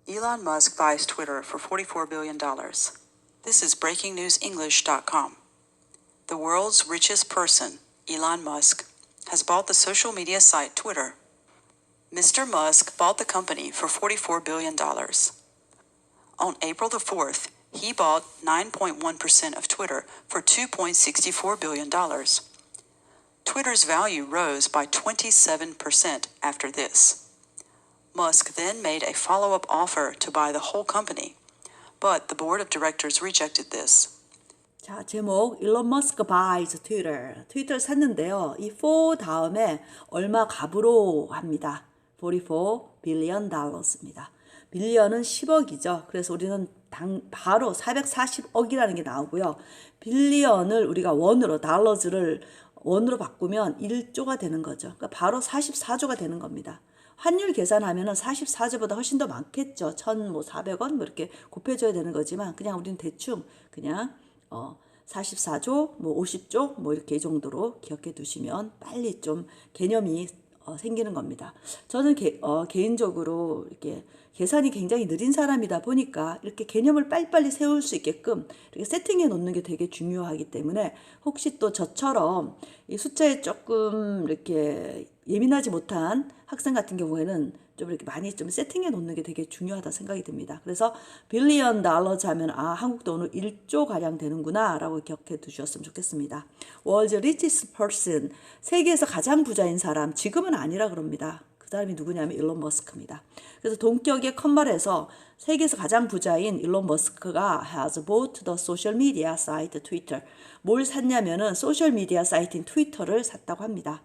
Elon Musk buys Twitter for $44 billion. This is BreakingNewsEnglish.com. The world's richest person, Elon Musk, has bought the social media site Twitter. Mr. Musk bought the company for $44 billion. On April the 4th, he bought 9.1% of Twitter for $2.64 billion. Twitter's value rose by 27% after this. Musk then made a follow-up offer to buy the whole company, but the board of directors rejected this. 자, 제목 일론 머스크 buys Twitter. 트위터를 샀는데요. 이 for 다음에 얼마 값으로 합니다. $44 billion입니다. 빌리언은 10억이죠. 그래서 우리는 바로 440억이라는 게 나오고요. 빌리언을 우리가 원으로 달러즈를 원으로 바꾸면 1조가 되는 거죠. 그러니까 바로 44조가 되는 겁니다. 환율 계산하면은 44조보다 훨씬 더 많겠죠. 1,400원 뭐 이렇게 곱해줘야 되는 거지만 그냥 우리는 대충 그냥 44조, 뭐 50조 뭐 이렇게 이 정도로 기억해 두시면 빨리 좀 개념이 생기는 겁니다. 저는 개인적으로 이렇게 계산이 굉장히 느린 사람이다 보니까 이렇게 개념을 빨리빨리 세울 수 있게끔 이렇게 세팅해 놓는 게 되게 중요하기 때문에 혹시 또 저처럼 이 숫자에 조금 이렇게 예민하지 못한 학생 같은 경우에는 좀 이렇게 많이 좀 세팅해 놓는 게 되게 중요하다 생각이 듭니다. 그래서 빌리언 달러즈 하면 한국 돈으로 1조 가량 되는구나 라고 기억해 두셨으면 좋겠습니다. World's richest person, 세계에서 가장 부자인 사람, 지금은 아니라 그럽니다. 그 사람이 누구냐면 일론 머스크입니다. 그래서 동격의 컴말에서 세계에서 가장 부자인 일론 머스크가 has bought the social media site Twitter. 뭘 샀냐면은 소셜 미디어 사이트인 트위터를 샀다고 합니다.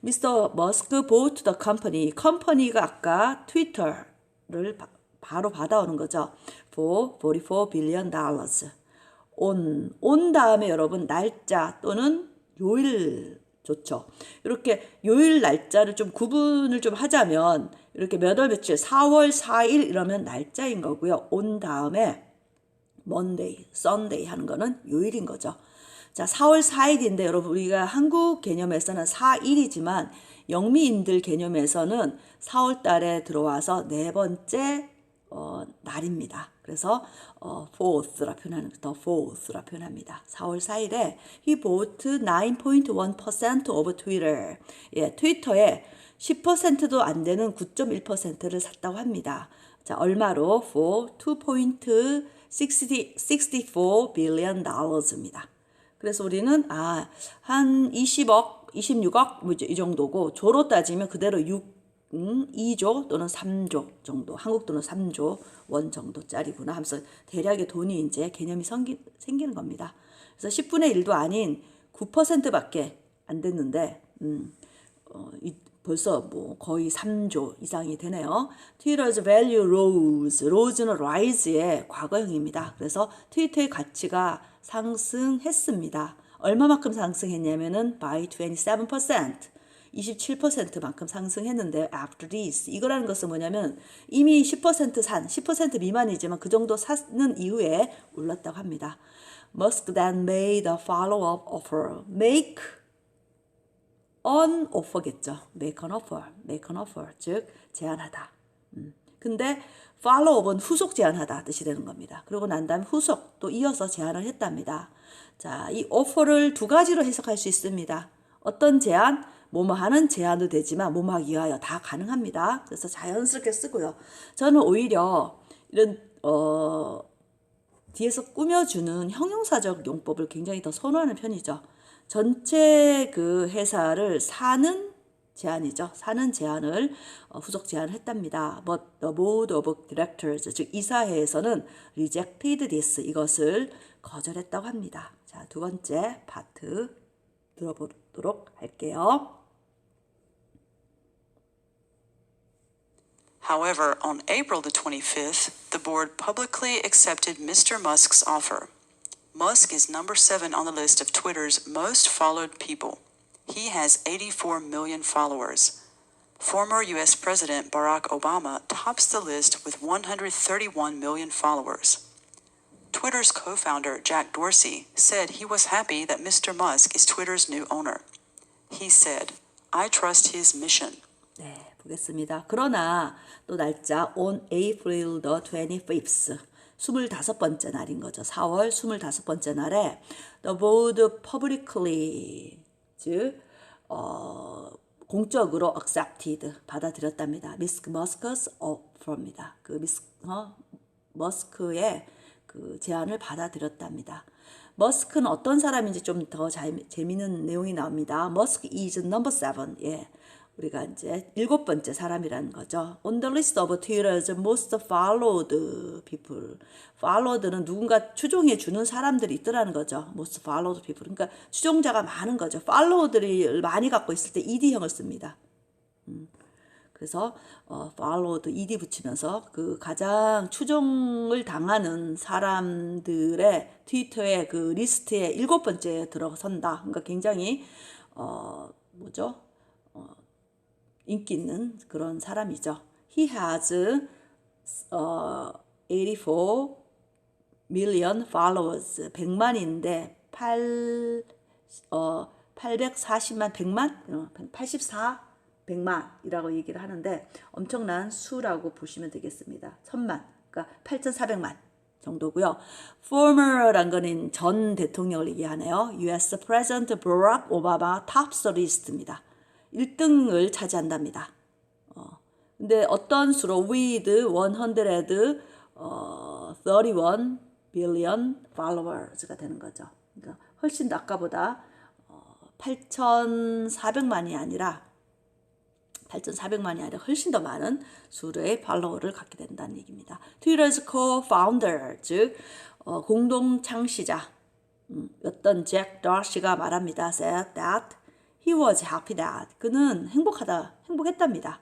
Mr. Musk bought the company. 컴퍼니가 아까 트위터를 바로 받아오는 거죠. For $44 billion. 온 다음에 여러분 날짜 또는 요일 좋죠. 이렇게 요일 날짜를 좀 구분을 좀 하자면 이렇게 몇 월 며칠 4월 4일 이러면 날짜인 거고요. 온 다음에 Monday, Sunday 하는 거는 요일인 거죠. 자, 4월 4일인데 여러분 우리가 한국 개념에서는 4일이지만 영미인들 개념에서는 4월 달에 들어와서 네 번째 날입니다. 그래서 fourth라 표현하는 the fourth라 표현합니다. 4월 4일에 he bought 9.1% of Twitter. 예, 트위터에 10%도 안 되는 9.1%를 샀다고 합니다. 자, 얼마로? for $2.64 billion입니다. 그래서 우리는 한 20억, 26억 뭐 이 정도고 조로 따지면 그대로 2조 또는 3조 정도, 한국 돈은 3조 원 정도짜리구나 하면서 대략의 돈이 이제 개념이 생기는 겁니다. 그래서 10분의 1도 아닌 9%밖에 안 됐는데 벌써 뭐 거의 3조 이상이 되네요. Twitter's value rose. rose는 rise의 과거형입니다. 그래서 트위터의 가치가 상승했습니다. 얼마만큼 상승했냐면은 by 27%. 27%만큼 상승했는데 after this. 이거라는 것은 뭐냐면 이미 10% 미만이지만 그 정도 사는 이후에 올랐다고 합니다. Musk then made a follow-up offer. make an offer겠죠. make an offer. 즉 제안하다. 근데 follow-up은 후속 제안하다 뜻이 되는 겁니다. 그리고 난 다음에 후속 또 이어서 제안을 했답니다. 자, 이 offer를 두 가지로 해석할 수 있습니다. 어떤 제안? 뭐뭐 하는 제안도 되지만 뭐뭐 하기 위하여 다 가능합니다. 그래서 자연스럽게 쓰고요. 저는 오히려 이런 뒤에서 꾸며주는 형용사적 용법을 굉장히 더 선호하는 편이죠. 전체 그 회사를 사는 제안이죠. 사는 제안을 후속 제안을 했답니다. But the board of directors, 즉 이사회에서는 rejected this, 이것을 거절했다고 합니다. 자, 두 번째 파트 들어보도록 할게요. However, on April the 25th, the board publicly accepted Mr. Musk's offer. Musk is number 7 on the list of Twitter's most followed people. He has 84 million followers. Former U.S. President Barack Obama tops the list with 131 million followers. Twitter's co-founder Jack Dorsey said he was happy that Mr. Musk is Twitter's new owner. He said, I trust his mission. 네, 보겠습니다. 그러나 또 날짜 on April the 25th 25번째 날인 거죠. 4월 25번째 날에 the board publicly 즉 공적으로 accepted 받아들였답니다. 미스 머스크's offer입니다. 그 머스크의 그 제안을 받아들였답니다. 머스크는 어떤 사람인지 좀 더 재미있는 내용이 나옵니다. 머스크 is number 7. 예. 우리가 이제 7번째 사람이라는 거죠. On the list of Twitter's most followed people. followed는 누군가 추종해 주는 사람들이 있더라는 거죠. most followed people. 그러니까 추종자가 많은 거죠. follow들을 많이 갖고 있을 때 ed형을 씁니다. 그래서 followed ed 붙이면서 그 가장 추종을 당하는 사람들의 트위터의 그 리스트에 7번째에 들어선다. 그러니까 굉장히 인기 있는 그런 사람이죠. He has 84 million followers. 100만인데 840만 100만 84 100만이라고 얘기를 하는데 엄청난 수라고 보시면 되겠습니다. 1000만, 그러니까 8,400만 정도고요. Former란 거는 전 대통령을 얘기하네요. US President Barack Obama Top List입니다. 1등을 차지한답니다. 근데 어떤 수로 with 131 billion followers가 되는 거죠. 그러니까 훨씬 더 아까보다 8,400만이 아니라 훨씬 더 많은 수의 팔로워를 갖게 된다는 얘기입니다. 트위터's co-founder, 즉 공동 창시자 였던 잭 더시가 말합니다. said that he was happy that 그는 행복했답니다.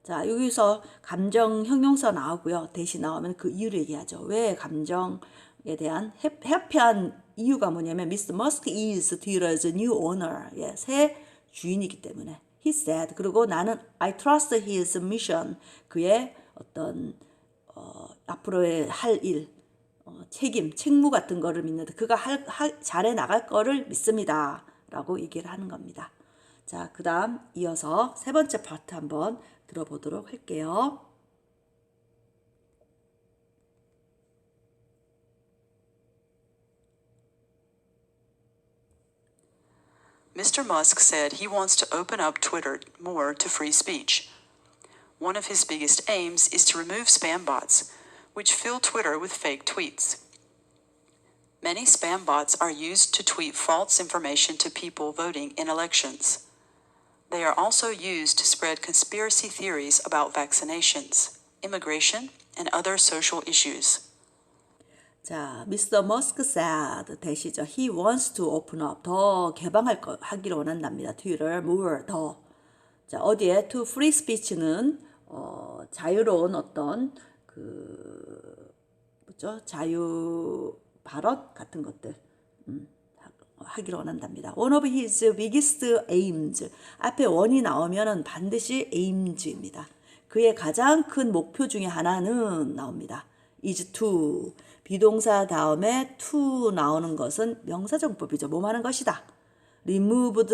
자, 여기서 감정 형용사 나오고요. 대시 나오면 그 이유를 얘기하죠. 왜 감정에 대한 해피한 이유가 뭐냐면 Mr. Musk is Twitter's new owner. 예, 새 주인이기 때문에. He said. 그리고 나는 I trust his mission. 그의 어떤 앞으로의 할 일, 책무 같은 거를 믿는데 그가 잘해 나갈 거를 믿습니다. 라고 얘기를 하는 겁니다. 자, 그 다음 이어서 세 번째 파트 한번 들어보도록 할게요. Mr. Musk said he wants to open up Twitter more to free speech. One of his biggest aims is to remove spam bots, which fill Twitter with fake tweets. Many spam bots are used to tweet false information to people voting in elections. They are also used to spread conspiracy theories about vaccinations, immigration, and other social issues. 자, Mr. Musk said 대시죠. He wants to open up. 더 개방하기를 원한답니다. Twitter more 더. 자, 어디에 to free speech는 자유로운 어떤 자유 발언 같은 것들 하기를 원한답니다. One of his biggest aims. 앞에 원이 나오면은 반드시 aims입니다. 그의 가장 큰 목표 중에 하나는 나옵니다. is to. 비동사 to 나오는 것은 명사정법이죠. 뭐 하는 것이다. remove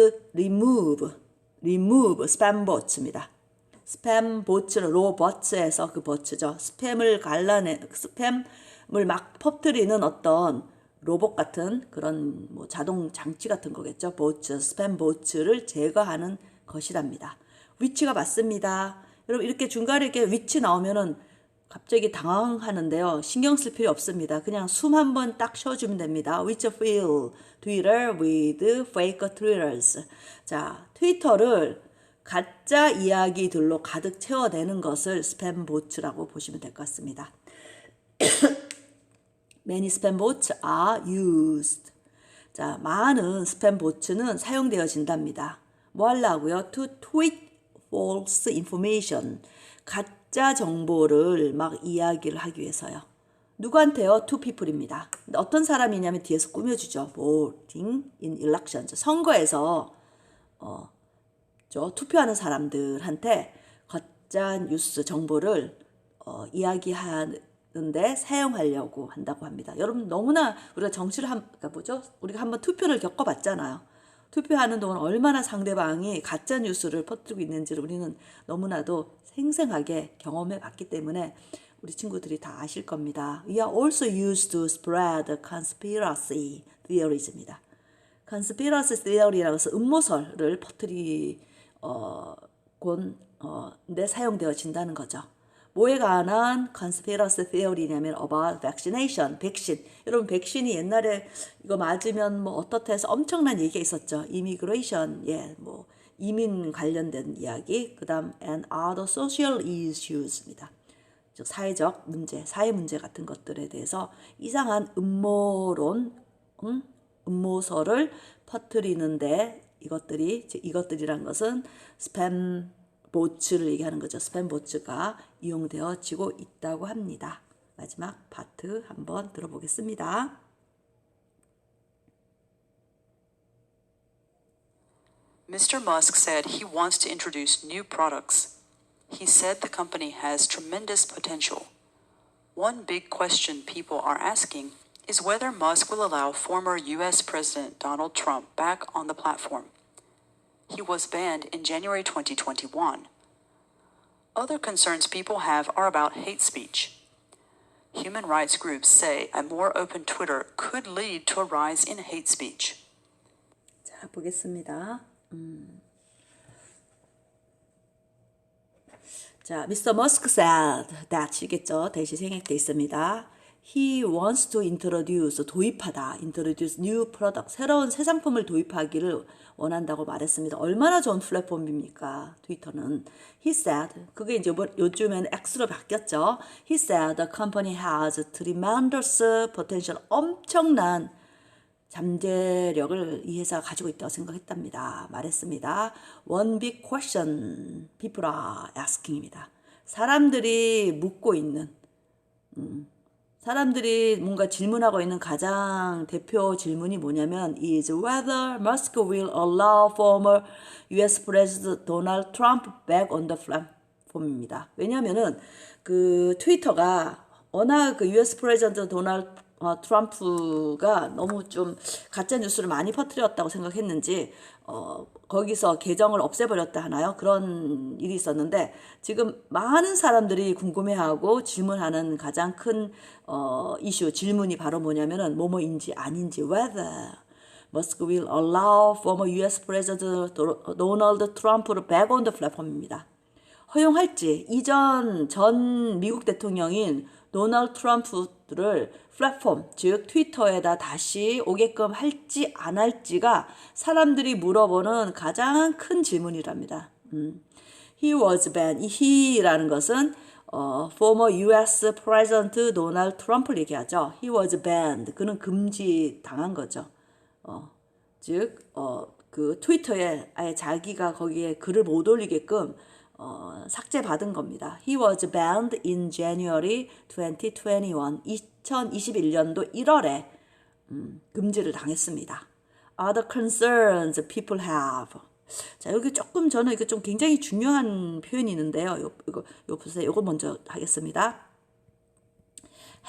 spam bots입니다. 스팸 보츠는 로버츠에서 그 버츠죠. 스팸을 막 퍼뜨리는 어떤 로봇 같은 그런 자동 장치 같은 거겠죠. 보츠, 스팸 보츠를 제거하는 것이랍니다. 위치가 맞습니다. 여러분 이렇게 중간에 이렇게 위치 나오면은 갑자기 당황하는데요. 신경 쓸 필요 없습니다. 그냥 숨 한번 딱 쉬어주면 됩니다. Which fill Twitter with fake tweeters. 자, 트위터를 가짜 이야기들로 가득 채워내는 것을 스팸 보츠라고 보시면 될 것 같습니다. Many spam bots are used. 자, 많은 스팸 보츠는 사용되어진답니다. 뭐 하려고요? To tweet false information. 가짜 정보를 막 이야기를 하기 위해서요. 누구한테요? To people입니다. 어떤 사람이냐면 뒤에서 꾸며주죠. Voting in elections. 선거에서 투표하는 사람들한테 가짜 뉴스 정보를 이야기하는데 사용하려고 한다고 합니다. 여러분 너무나 우리가 정치를 우리가 한번 투표를 겪어봤잖아요. 투표하는 동안 얼마나 상대방이 가짜 뉴스를 퍼뜨리고 있는지를 우리는 너무나도 생생하게 경험해 봤기 때문에 우리 친구들이 다 아실 겁니다. We are also used to spread conspiracy theories입니다. conspiracy theory라고 해서 음모설을 데 사용되어진다는 거죠. 뭐에 관한 conspiracy theory냐면 about vaccination, 백신. 여러분 백신이 옛날에 이거 맞으면 뭐 어떻다 해서 엄청난 얘기가 있었죠. immigration, 뭐 이민 관련된 이야기. 그다음 and other social issues입니다. 즉 사회적 문제, 사회 문제 같은 것들에 대해서 이상한 음모설을 퍼뜨리는데 이것들이란 것은 스팸 보츠를 얘기하는 거죠. 스팸 보츠가 이용되어지고 있다고 합니다. 마지막 파트 한번 들어보겠습니다. Mr. Musk said he wants to introduce new products. He said the company has tremendous potential. One big question people are asking is whether Musk will allow former U.S. President Donald Trump back on the platform. He was banned in January 2021. Other concerns people have are about hate speech. Human rights groups say a more open Twitter could lead to a rise in hate speech. 자, 보겠습니다. 자, Mr. Musk said that이겠죠. 대시 생략되어 있습니다. He wants to 도입하다, introduce new product, 새로운 새 상품을 도입하기를 원한다고 말했습니다. 얼마나 좋은 플랫폼입니까? 트위터는. He said, 그게 이제 요즘엔 X로 바뀌었죠. He said the company has tremendous potential, 엄청난 잠재력을 이 회사가 가지고 있다고 생각했답니다. 말했습니다. One big question people are asking입니다. 사람들이 묻고 있는 사람들이 뭔가 질문하고 있는 가장 대표 질문이 뭐냐면 is whether Musk will allow former US President Donald Trump back on the platform입니다. 왜냐면은 그 트위터가 워낙 그 US 프레지던트 도널드 트럼프가 너무 좀 가짜 뉴스를 많이 퍼뜨렸다고 생각했는지 거기서 계정을 없애버렸다 하나요? 그런 일이 있었는데 지금 많은 사람들이 궁금해하고 질문하는 가장 큰 이슈 질문이 바로 뭐냐면은 뭐뭐인지 아닌지 whether Musk will allow former U.S. President Donald Trump를 back on the platform입니다. 허용할지 전 미국 대통령인 도널드 트럼프를 플랫폼, 즉 트위터에다 다시 오게끔 할지 안 할지가 사람들이 물어보는 가장 큰 질문이랍니다. He was banned. he라는 것은 former U.S. President Donald Trump를 얘기하죠. He was banned. 그는 금지당한 거죠. 그 트위터에 아예 자기가 거기에 글을 못 올리게끔 삭제받은 겁니다. He was banned in January 2021. 2021년도 1월에 금지를 당했습니다. Other concerns people have. 자, 여기 조금 저는 이거 좀 굉장히 중요한 표현이 있는데요. 이거 보세요. 이거 먼저 하겠습니다.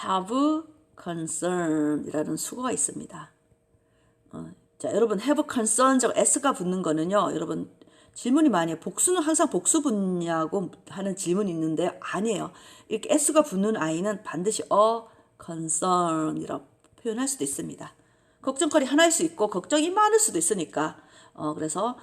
have concern이라는 수거가 있습니다. 자, 여러분 have concern, s가 붙는 거는요. 여러분 질문이 많이 해요. 복수는 항상 복수 붙냐고 하는 질문이 있는데 아니에요. 이렇게 s가 붙는 아이는 반드시 concern이라고 표현할 수도 있습니다. 걱정거리 하나일 수 있고 걱정이 많을 수도 있으니까 그래서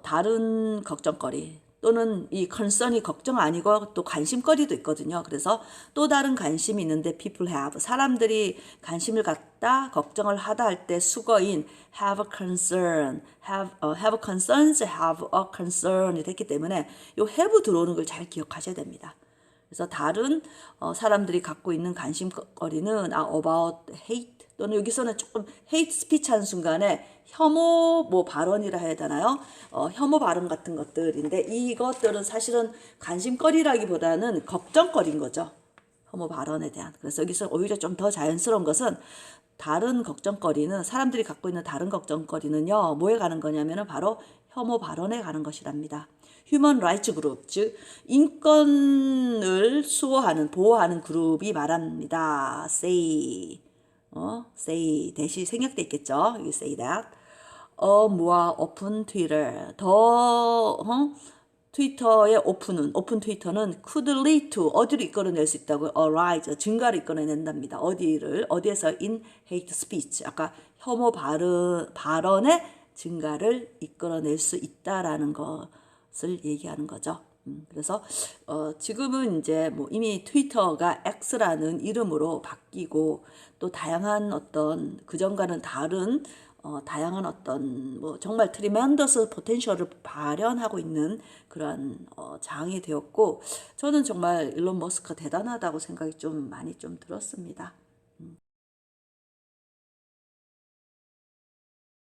다른 걱정거리 또는 이 concern이 걱정 아니고 또 관심거리도 있거든요. 그래서 또 다른 관심이 있는데 people have 사람들이 관심을 갖다 걱정을 하다 할 때 수거인 have concern, have concerns, have a concern이 됐기 때문에 요 have 들어오는 걸 잘 기억하셔야 됩니다. 그래서 다른 사람들이 갖고 있는 관심거리는 about hate 또는 여기서는 조금 hate speech 하는 순간에 혐오 발언이라 해야 되나요? 혐오 발언 같은 것들인데 이것들은 사실은 관심거리라기보다는 걱정거리인 거죠. 혐오 발언에 대한. 그래서 여기서 오히려 좀 더 자연스러운 것은 다른 걱정거리는 사람들이 갖고 있는 다른 걱정거리는요. 뭐에 가는 거냐면은 바로 혐오 발언에 가는 것이랍니다. 휴먼 라이츠 그룹, 즉 인권을 수호하는 보호하는 그룹이 말합니다. say 대시 생략돼 있겠죠. You say that. more open Twitter. 트위터의 오픈 트위터는 could lead to 어디를 이끌어낼 수 있다고요? arise 증가를 이끌어낸답니다. 어디에서 in hate speech 아까 혐오 발언의 증가를 이끌어낼 수 있다라는 것을 얘기하는 거죠. 그래서 지금은 이제 뭐 이미 트위터가 X라는 이름으로 바뀌고 또 다양한 어떤 그전과는 다른 다양한 어떤 뭐 정말 트리멘더스 포텐셜을 발현하고 있는 그런 장이 되었고 저는 정말 일론 머스크가 대단하다고 생각이 좀 많이 좀 들었습니다.